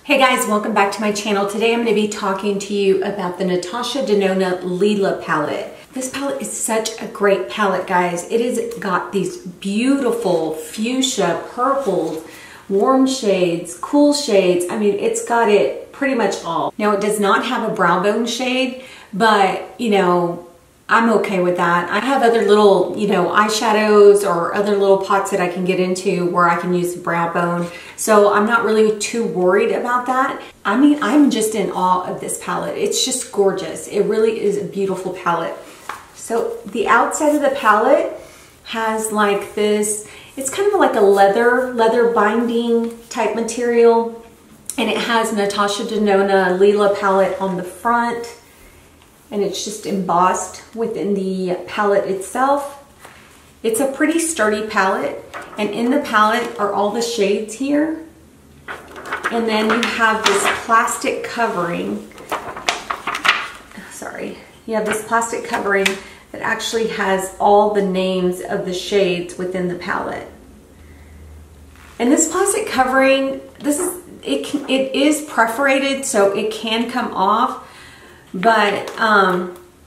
Hey guys, welcome back to my channel. Today I'm going to be talking to you about the Natasha Denona LILA palette. This palette is such a great palette, guys. It has got these beautiful fuchsia, purples, warm shades, cool shades. I mean, it's got it pretty much all. Now, it does not have a brow bone shade, but you know, I'm okay with that. I have other little, eyeshadows or other little pots that I can get into where I can use the brow bone. So I'm not really too worried about that. I mean, I'm just in awe of this palette. It's just gorgeous. It really is a beautiful palette. So the outside of the palette has like this, it's kind of like a leather binding type material. And it has Natasha Denona LILA palette on the front. And it's just embossed within the palette itself. It's a pretty sturdy palette, and in the palette are all the shades here. And then you have this plastic covering. Sorry, you have this plastic covering that actually has all the names of the shades within the palette. And this plastic covering, it is perforated, so it can come off. But, I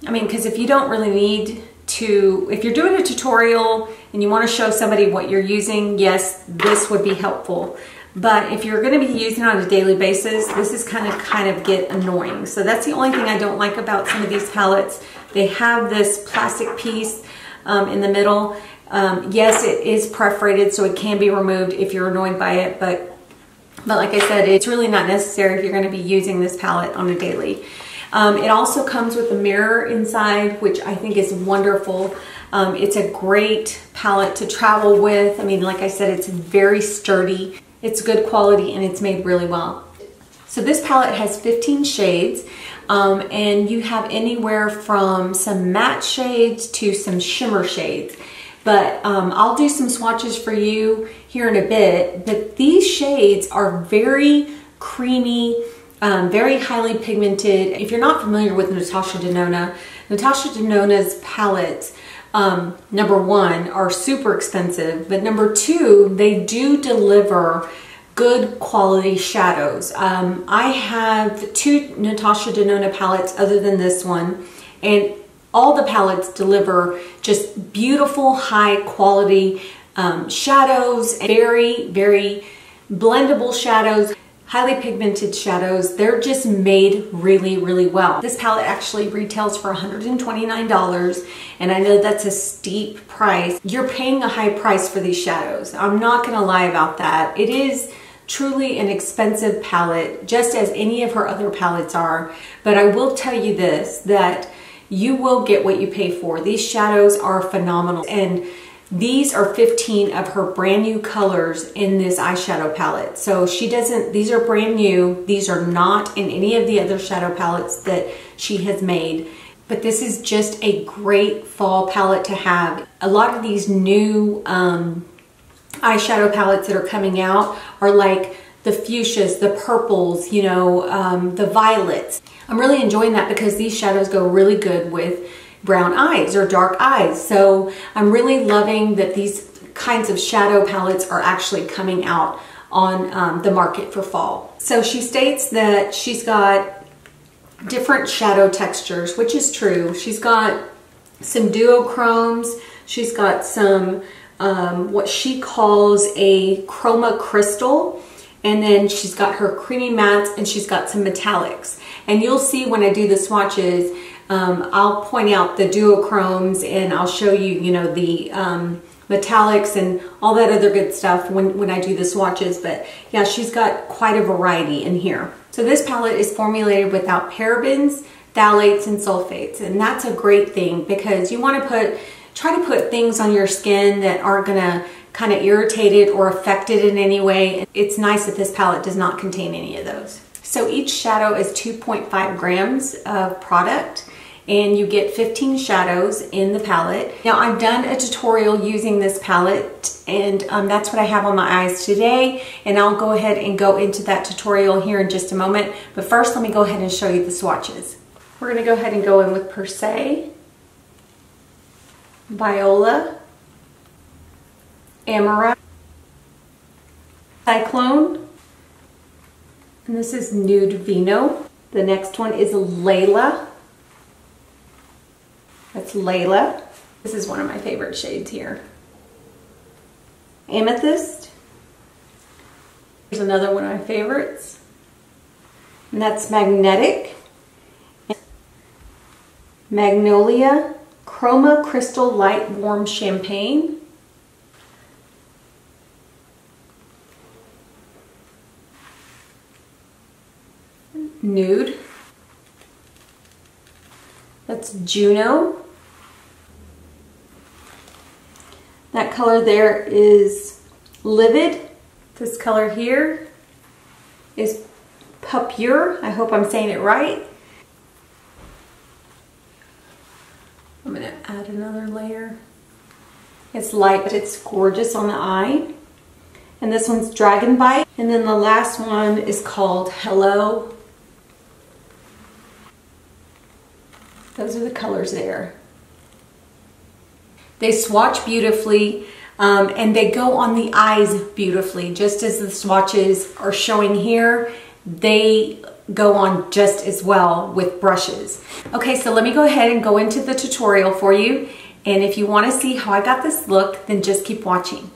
mean, because if you don't really need to, if you're doing a tutorial and you want to show somebody what you're using, yes, this would be helpful. But if you're going to be using it on a daily basis, this is kind of get annoying. So that's the only thing I don't like about some of these palettes. They have this plastic piece in the middle. Yes, it is perforated, so it can be removed if you're annoyed by it. But like I said, it's really not necessary if you're going to be using this palette on a daily. It also comes with a mirror inside, which I think is wonderful. It's a great palette to travel with. I mean, like I said, it's very sturdy. It's good quality and it's made really well. So this palette has 15 shades, and you have anywhere from some matte shades to some shimmer shades. But I'll do some swatches for you here in a bit. But these shades are very creamy, very highly pigmented. If you're not familiar with Natasha Denona's palettes, number one, are super expensive, but number two, they do deliver good quality shadows. I have two Natasha Denona palettes other than this one, and all the palettes deliver just beautiful, high quality shadows, very, very blendable shadows. Highly pigmented shadows. They're just made really, really well. This palette actually retails for $129, and I know that's a steep price. You're paying a high price for these shadows. I'm not gonna lie about that. It is truly an expensive palette, just as any of her other palettes are. But I will tell you this, that you will get what you pay for. These shadows are phenomenal, and these are 15 of her brand new colors in this eyeshadow palette. So these are brand new. These are not in any of the other shadow palettes that she has made. But this is just a great fall palette to have. A lot of these new eyeshadow palettes that are coming out are like the fuchsias, the purples, the violets. I'm really enjoying that because these shadows go really good with brown eyes or dark eyes. So I'm really loving that these kinds of shadow palettes are actually coming out on the market for fall. So she states that she's got different shadow textures, which is true. She's got some duochromes. She's got some what she calls a chroma crystal. And then she's got her creamy mattes, and she's got some metallics. And you'll see when I do the swatches, I'll point out the duochromes, and I'll show you, the metallics and all that other good stuff when I do the swatches. But yeah, she's got quite a variety in here. So this palette is formulated without parabens, phthalates, and sulfates. And that's a great thing because you want to try to put things on your skin that aren't going to kind of irritate it or affect it in any way. It's nice that this palette does not contain any of those. So each shadow is 2.5 grams of product, and you get 15 shadows in the palette. Now, I've done a tutorial using this palette, and that's what I have on my eyes today, and I'll go ahead and go into that tutorial here in just a moment. But first, let me go ahead and show you the swatches. We're gonna go ahead and go in with Per Se, Viola, Amaranth, Cyclone, And this is Nude Vino. The next one is LILA. That's LILA. This is one of my favorite shades here. Amethyst. Here's another one of my favorites. And that's Magnetic. Magnolia Chroma Crystal Light Warm Champagne. Nude. That's Juno. That color there is Livid. This color here is Pupure. I hope I'm saying it right. I'm going to add another layer. It's light, but it's gorgeous on the eye. And this one's Dragon Bite. And then the last one is called Hello. Those are the colors there. They swatch beautifully and they go on the eyes beautifully. Just as the swatches are showing here, they go on just as well with brushes. Okay, so let me go ahead and go into the tutorial for you. And if you want to see how I got this look, then just keep watching.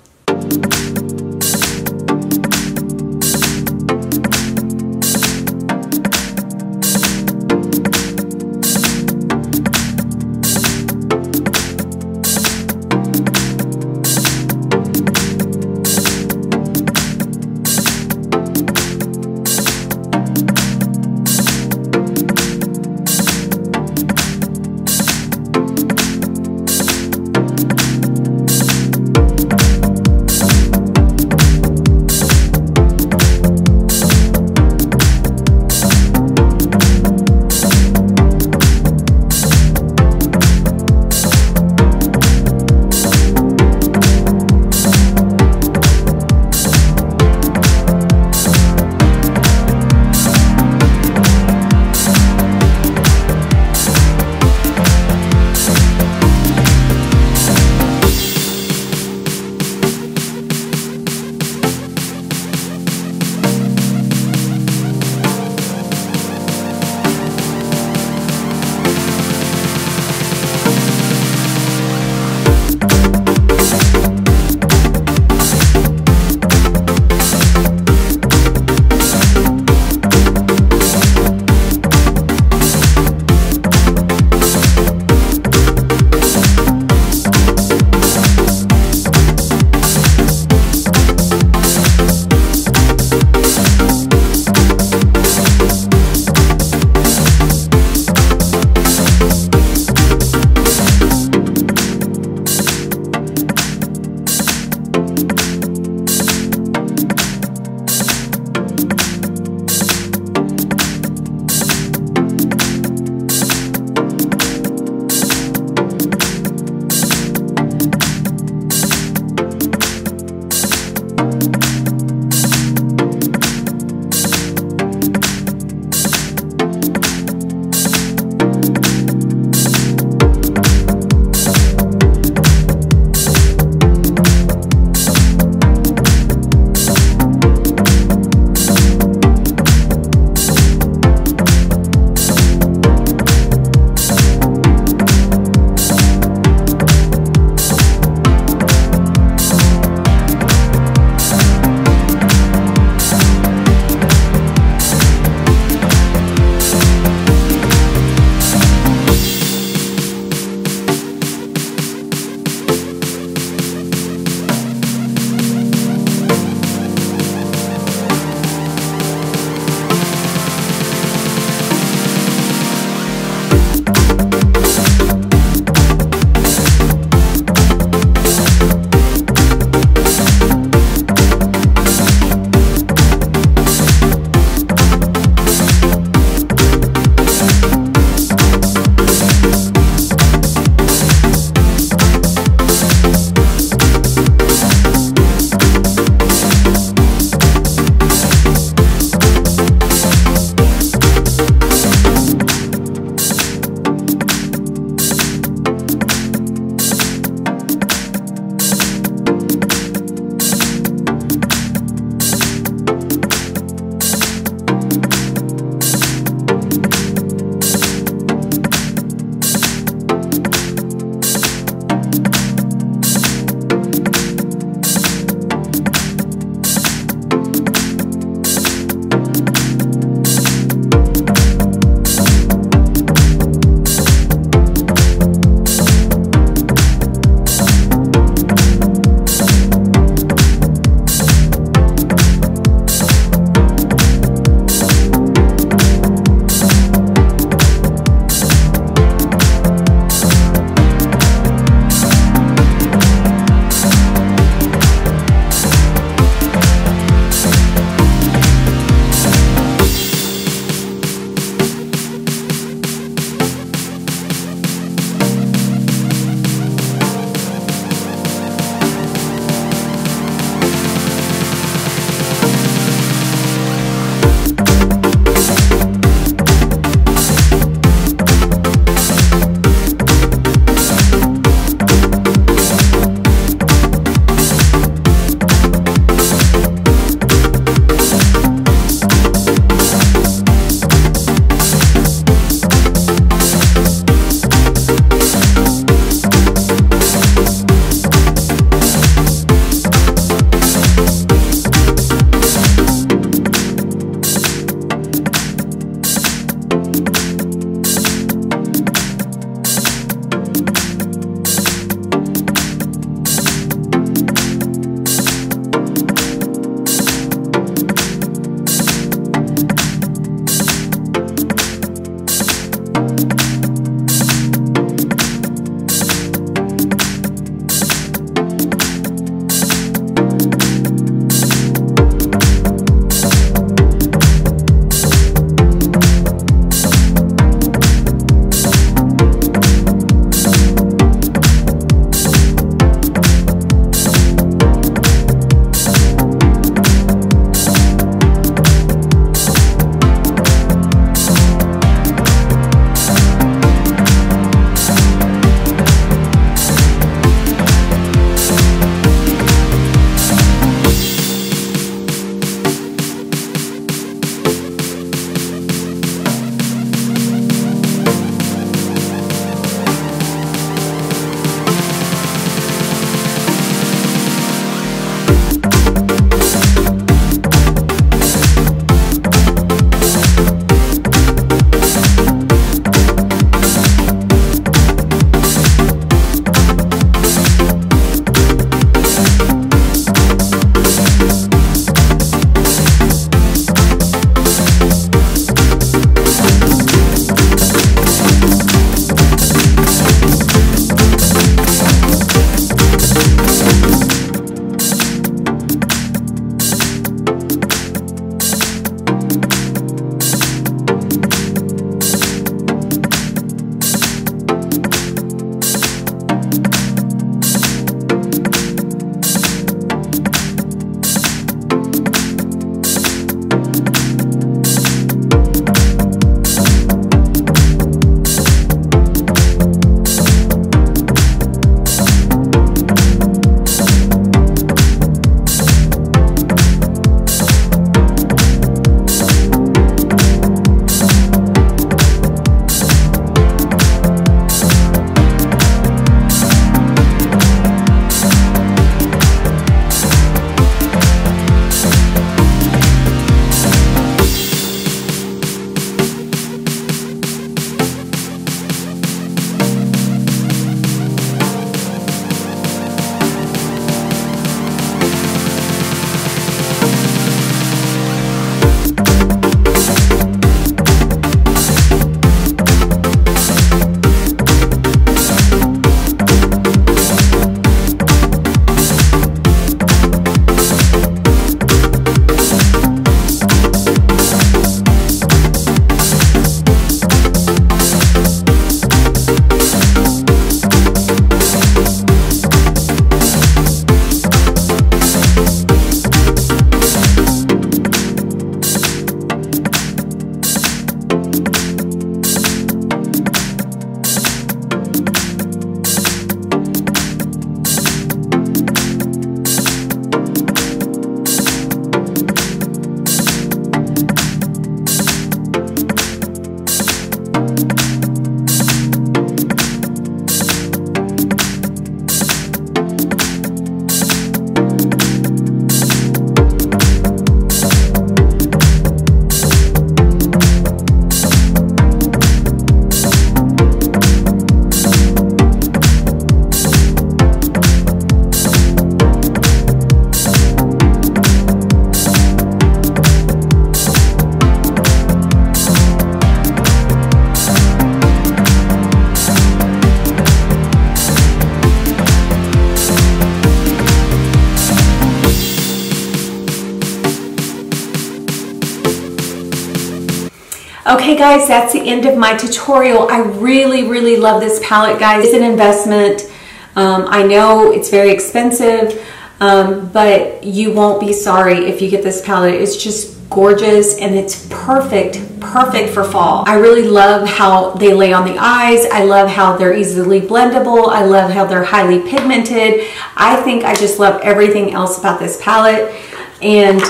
Okay guys, that's the end of my tutorial. I really love this palette, guys. It's an investment. I know it's very expensive, but you won't be sorry if you get this palette. It's just gorgeous and it's perfect for fall. I really love how they lay on the eyes. I love how they're easily blendable. I love how they're highly pigmented. I think I just love everything else about this palette. And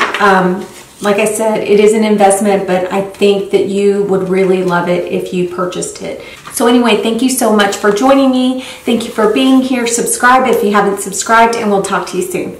like I said, it is an investment, but I think that you would really love it if you purchased it. So anyway, thank you so much for joining me. Thank you for being here. Subscribe if you haven't subscribed, and we'll talk to you soon.